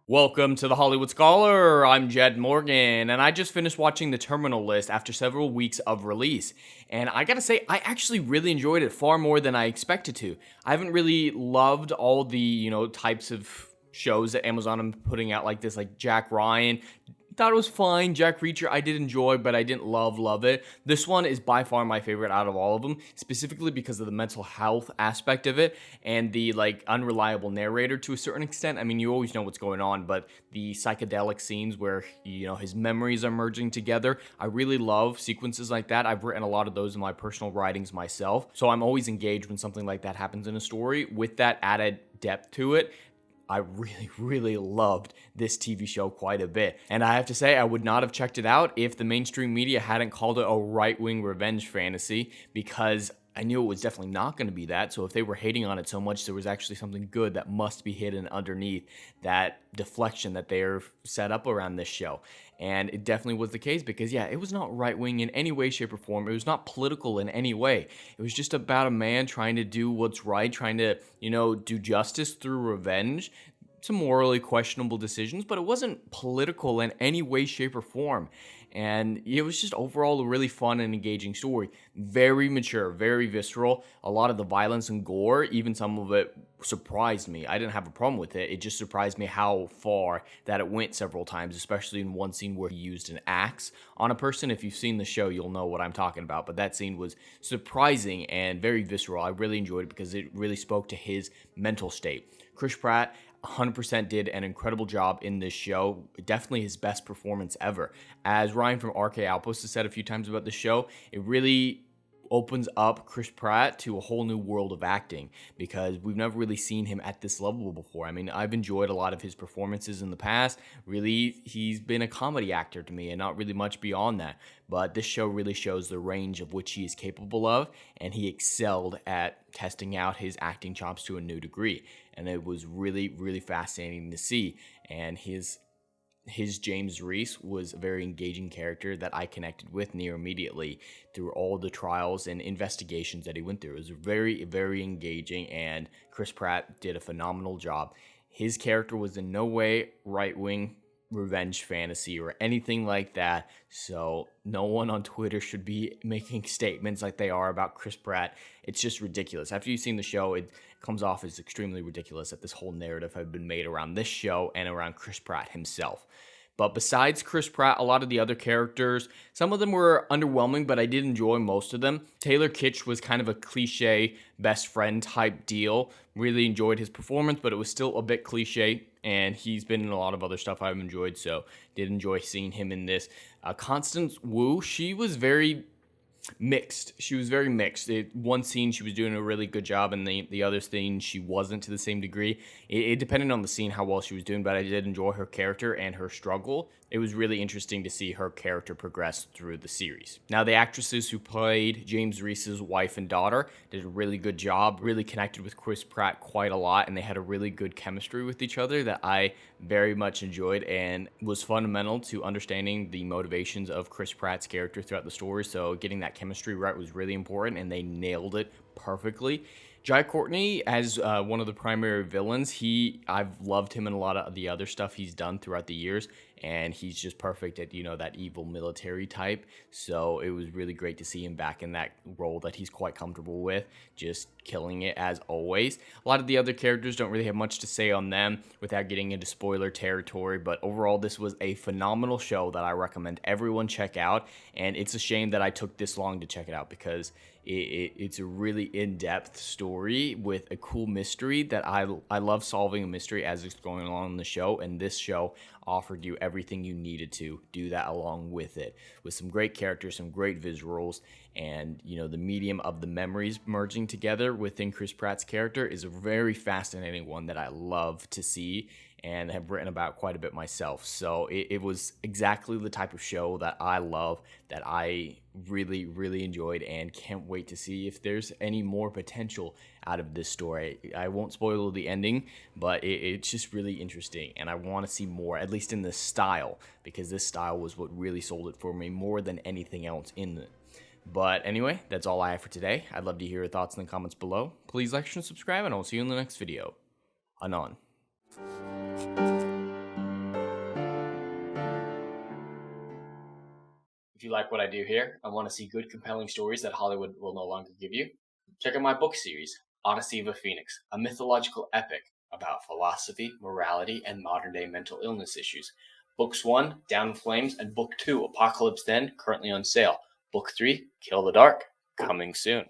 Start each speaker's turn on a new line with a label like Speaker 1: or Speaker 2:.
Speaker 1: Welcome to the Hollywood Scholar. I'm Jed Morgan, and I just finished watching The Terminal List after several weeks of release. And I gotta say, I actually really enjoyed it far more than I expected to. I haven't really loved all the, types of shows that Amazon are putting out like this, like Jack Ryan. Thought it was fine. Jack Reacher, I did enjoy, but I didn't love it. This one is by far my favorite out of all of them, specifically because of the mental health aspect of it and the unreliable narrator to a certain extent. I mean, you always know what's going on, but the psychedelic scenes where his memories are merging together, I really love sequences like that. I've written a lot of those in my personal writings myself, so I'm always engaged when something like that happens in a story. With that added depth to it, I really loved this TV show quite a bit. And I have to say, I would not have checked it out if the mainstream media hadn't called it a right-wing revenge fantasy, because I knew it was definitely not going to be that. So if they were hating on it so much, there was actually something good that must be hidden underneath that deflection that they're set up around this show. And it definitely was the case because, yeah, it was not right-wing in any way, shape, or form. It was not political in any way. It was just about a man trying to do what's right, trying to, do justice through revenge. Some morally questionable decisions, but it wasn't political in any way, shape, or form. And it was just overall a really fun and engaging story. Very mature, very visceral. A lot of the violence and gore, even some of it surprised me. I didn't have a problem with it. It just surprised me how far that it went several times, especially in one scene where he used an axe on a person. If you've seen the show, you'll know what I'm talking about. But that scene was surprising and very visceral. I really enjoyed it because it really spoke to his mental state. Chris Pratt 100% did an incredible job in this show. Definitely his best performance ever. As Ryan from RK Outpost has said a few times about the show, it really opens up Chris Pratt to a whole new world of acting because we've never really seen him at this level before. I mean, I've enjoyed a lot of his performances in the past. Really, he's been a comedy actor to me and not really much beyond that. But this show really shows the range of which he is capable of, and he excelled at testing out his acting chops to a new degree. And it was really fascinating to see. And his James Reese was a very engaging character that I connected with near immediately through all the trials and investigations that he went through. It was very engaging, and Chris Pratt did a phenomenal job. His character was in no way right-wing revenge fantasy or anything like that, so no one on Twitter should be making statements like they are about Chris Pratt. It's just ridiculous. After you've seen the show, it comes off as extremely ridiculous that this whole narrative had been made around this show and around Chris Pratt himself. But besides Chris Pratt, a lot of the other characters, some of them were underwhelming, but I did enjoy most of them. Taylor Kitsch was kind of a cliche best friend type deal. Really enjoyed his performance, but it was still a bit cliche, and he's been in a lot of other stuff I've enjoyed, so did enjoy seeing him in this. Constance Wu, she was very mixed. She was very mixed. One scene she was doing a really good job, and the other scene she wasn't to the same degree. It depended on the scene how well she was doing, but I did enjoy her character and her struggle. It was really interesting to see her character progress through the series. Now, the actresses who played James Reese's wife and daughter did a really good job, really connected with Chris Pratt quite a lot, and they had a really good chemistry with each other that I very much enjoyed and was fundamental to understanding the motivations of Chris Pratt's character throughout the story. So getting that chemistry right was really important, and they nailed it perfectly. Jai Courtney as one of the primary villains, I've loved him in a lot of the other stuff he's done throughout the years, and he's just perfect at, that evil military type. So it was really great to see him back in that role that he's quite comfortable with, just killing it as always. A lot of the other characters don't really have much to say on them without getting into spoiler territory, but overall this was a phenomenal show that I recommend everyone check out, and it's a shame that I took this long to check it out because it's a really in-depth story with a cool mystery that I love solving a mystery as it's going along in the show, and this show offered you everything you needed to do that along with it, with some great characters, some great visuals, and the medium of the memories merging together within Chris Pratt's character is a very fascinating one that I love to see and have written about quite a bit myself. So it was exactly the type of show that I love, that I really enjoyed, and can't wait to see if there's any more potential out of this story. I won't spoil the ending, but it's just really interesting, and I want to see more, at least in this style, because this style was what really sold it for me more than anything else in it. But anyway, that's all I have for today. I'd love to hear your thoughts in the comments below. Please like, share, and subscribe, and I'll see you in the next video. Anon. If you like what I do here and want to see good, compelling stories that Hollywood will no longer give you, check out my book series, Odyssey of a Phoenix, a mythological epic about philosophy, morality, and modern-day mental illness issues. Books 1, Down in Flames, and Book 2, Apocalypse Then, currently on sale. Book 3, Kill the Dark, coming soon.